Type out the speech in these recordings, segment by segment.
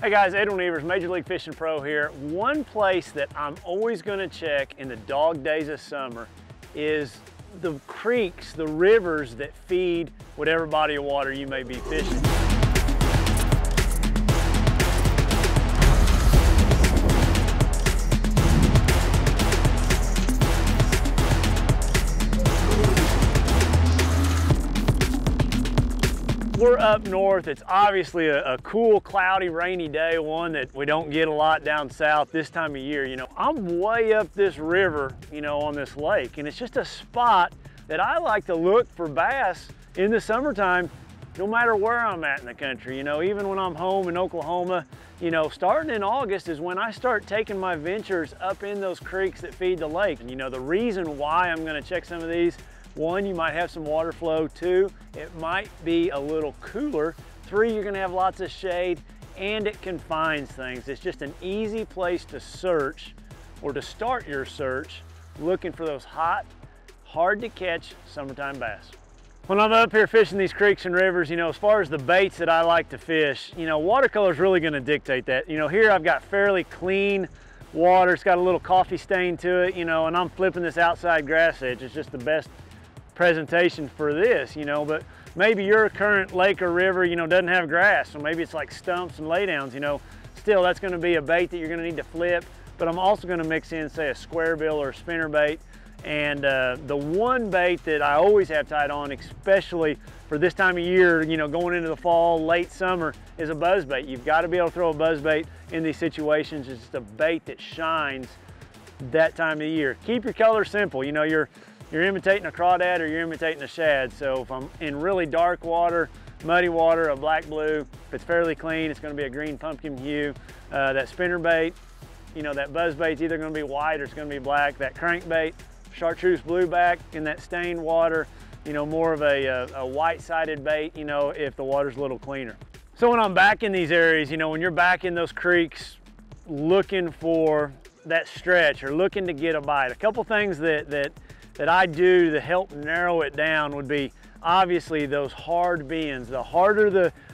Hey guys, Edwin Evers, Major League Fishing Pro here. One place that I'm always going to check in the dog days of summer is the creeks, the rivers that feed whatever body of water you may be fishing. We're up north. It's obviously a cool, cloudy, rainy day, one that we don't get a lot down south this time of year. You know, I'm way up this river, you know, on this lake, and it's just a spot that I like to look for bass in the summertime, no matter where I'm at in the country. You know, even when I'm home in Oklahoma, you know, starting in August is when I start taking my ventures up in those creeks that feed the lake. And you know, the reason why I'm gonna check some of these: one, you might have some water flow. Two, it might be a little cooler. Three, you're gonna have lots of shade, and it confines things. It's just an easy place to search, or to start your search, looking for those hot, hard to catch summertime bass. When I'm up here fishing these creeks and rivers, you know, as far as the baits that I like to fish, you know, watercolor is really gonna dictate that. You know, here I've got fairly clean water. It's got a little coffee stain to it, you know, and I'm flipping this outside grass edge. It's just the best presentation for this, you know. But maybe your current lake or river, you know, doesn't have grass, so maybe it's like stumps and laydowns, you know. Still, that's going to be a bait that you're going to need to flip. But I'm also going to mix in, say, a square bill or a spinner bait. And the one bait that I always have tied on, especially for this time of year, you know, going into the fall, late summer, is a buzz bait. You've got to be able to throw a buzz bait in these situations. It's just a bait that shines that time of year. Keep your color simple. You know, you're imitating a crawdad or you're imitating a shad. So if I'm in really dark water, muddy water, a black blue, if it's fairly clean, it's going to be a green pumpkin hue. That spinner bait, you know, that buzz bait's either going to be white or it's going to be black. That crankbait, chartreuse blueback in that stained water, you know, more of a white-sided bait, you know, if the water's a little cleaner. So when I'm back in these areas, you know, when you're back in those creeks looking for that stretch or looking to get a bite, a couple things that I do to help narrow it down would be obviously those hard bends. The harder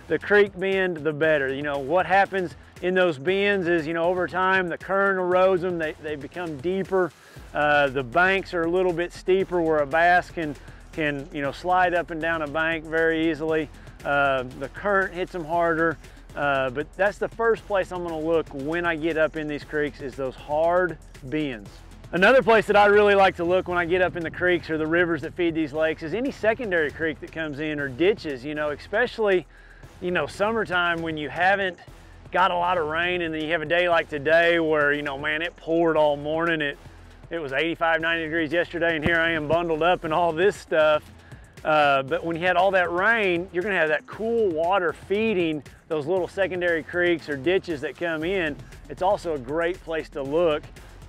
the creek bend, the better. You know, what happens in those bends is, you know, over time the current erodes them, they become deeper. The banks are a little bit steeper where a bass can you know, slide up and down a bank very easily. The current hits them harder. But that's the first place I'm gonna look when I get up in these creeks, is those hard bends. Another place that I really like to look when I get up in the creeks or the rivers that feed these lakes is any secondary creek that comes in, or ditches, you know, especially, you know, summertime when you haven't got a lot of rain, and then you have a day like today where, you know, man, it poured all morning. It was 85, 90 degrees yesterday, and here I am bundled up in all this stuff. But when you had all that rain, you're gonna have that cool water feeding those little secondary creeks or ditches that come in. It's also a great place to look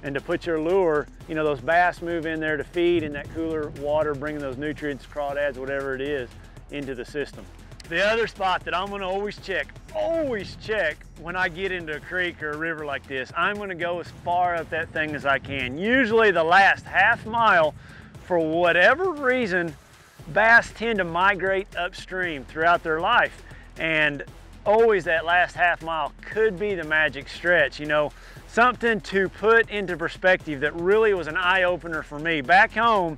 and to put your lure. You know, those bass move in there to feed in that cooler water, bringing those nutrients, crawdads, whatever it is, into the system. The other spot that I'm gonna always check when I get into a creek or a river like this, I'm gonna go as far up that thing as I can. Usually the last half mile. For whatever reason, bass tend to migrate upstream throughout their life, and always that last half mile could be the magic stretch. You know, something to put into perspective that really was an eye-opener for me. Back home,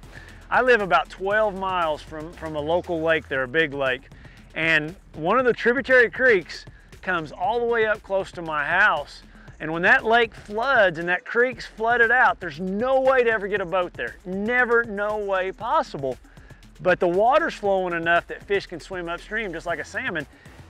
I live about 12 miles from a local lake there, a big lake, and one of the tributary creeks comes all the way up close to my house. And when that lake floods and that creek's flooded out, there's no way to ever get a boat there. Never, no way possible. But the water's flowing enough that fish can swim upstream just like a salmon.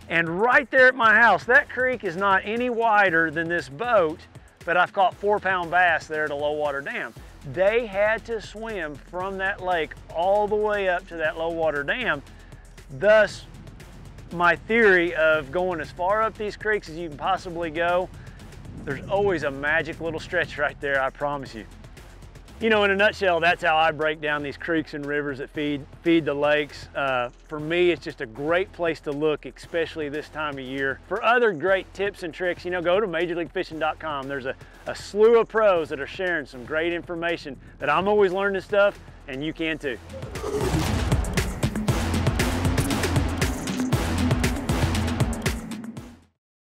And right there at my house, that creek is not any wider than this boat, but I've caught 4-pound bass there at a low water dam. They had to swim from that lake all the way up to that low water dam. Thus, my theory of going as far up these creeks as you can possibly go, there's always a magic little stretch right there, I promise you. You know, in a nutshell, that's how I break down these creeks and rivers that feed the lakes. For me, it's just a great place to look, especially this time of year. For other great tips and tricks, you know, go to MajorLeagueFishing.com. There's a slew of pros that are sharing some great information that I'm always learning stuff, and you can too.